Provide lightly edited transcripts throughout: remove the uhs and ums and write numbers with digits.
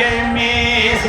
yemis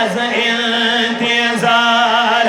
az intizar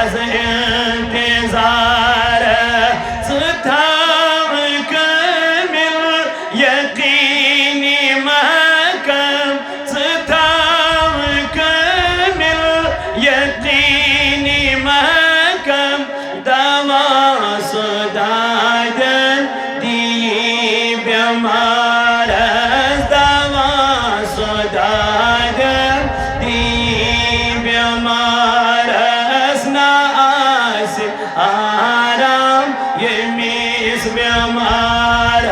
az intizar ستام كامل يقيني مكم ستام كامل يقيني مكم دوا صدادا دي بمار دوا صدادا دي بمار ناس آرام يميز بمار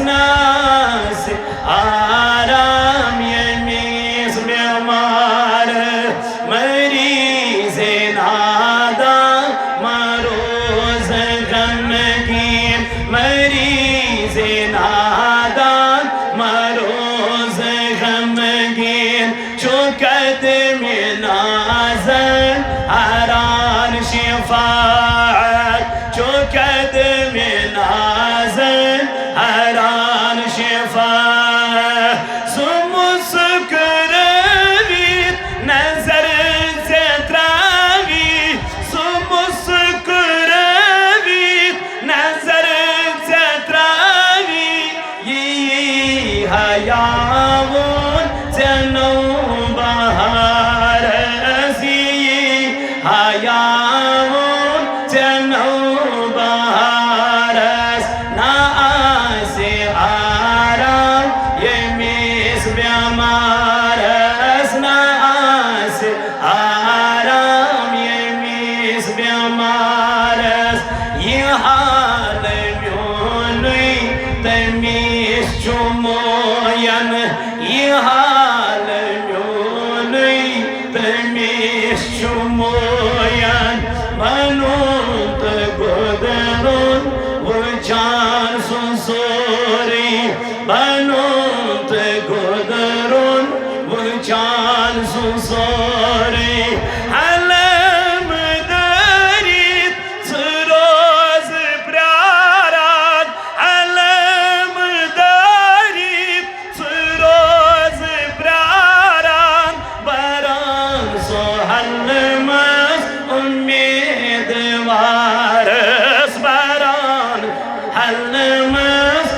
ناس آرام يميز بمار مریض نادا مروز غمگین مریض نادا مروز غمگین چوکت میں نازن حران شفاعت چوکت میں نازن حران شفاعت سمسکرویت نظر زتراوی سمسکرویت نظر زتراوی یی حیاون زنو بهار ازی حیاون زنو بهار از ناس آرام یمیز بیمار از ناس آرام یمیز بیمار از یه حال میونی تمیز چموین یه حال میونی تمیز چموین منون تگودرون و جان سنسوری منون تگودرون و جان سنسوری علم دارید سروز برارد علم دارید سروز برارد بران سوحلمز امیدوارس بران حلمز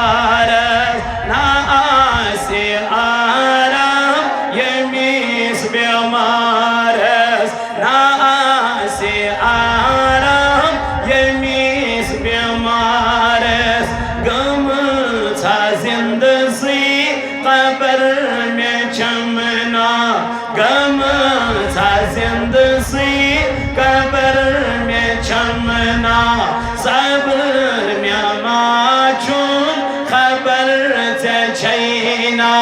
امیدوارس ناس آرام یمیز بیمارس ناس آرام یمیز بیمارس گم تا زندگی قبر میں چمنا گم تا زندگی قبر میں چمنا صبر میں ماچون خبر چینا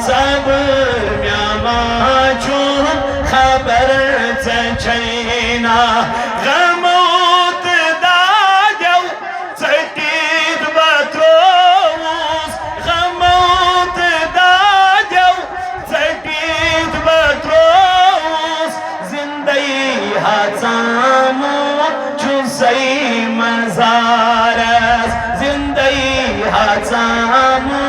صبر میں ماچون خبر چینا غموت داجو سکیت بطروس غموت داجو سکیت بطروس زندگی حسامو چوسی مزارس زندگی حسامو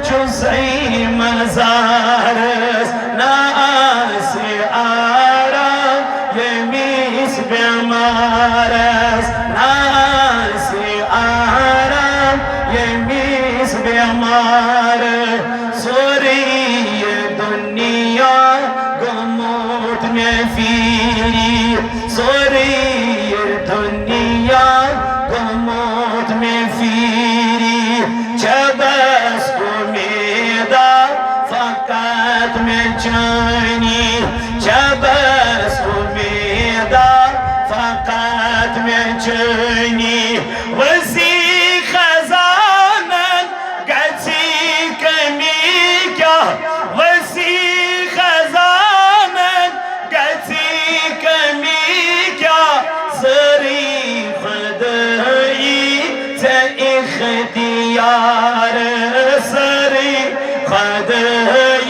چوسی مزارس ناس آرام یمیز بیمارس ناس آرام یمیز بیمار سوری دنیا گموت میں فیری سوری دنیا گموت میں فیری چبس امیدا فقط میں چانی چبس امیدا فقط میں چانی وزی خزانن گچی کمی کیا وزی خزانن گچی کمی کیا سری خدایی اختیار سری خدایی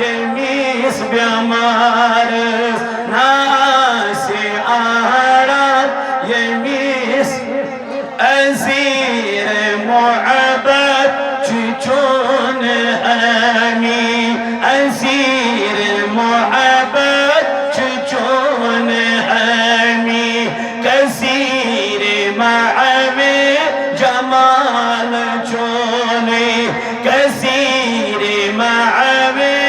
yemis bemares na se arat yemis azir mu'abad çuçun ami azir mu'abad çuçun ami kasir ma'ami jamal çuni kasir ma'ami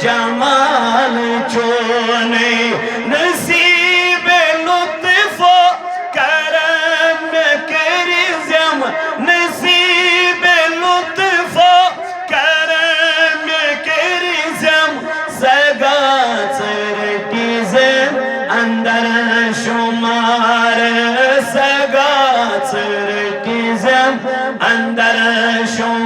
jamal çuni nasib lütf kerem kerizem nasib lütf kerem kerizem sagat dizem andar shumar sagat dizem andar shumar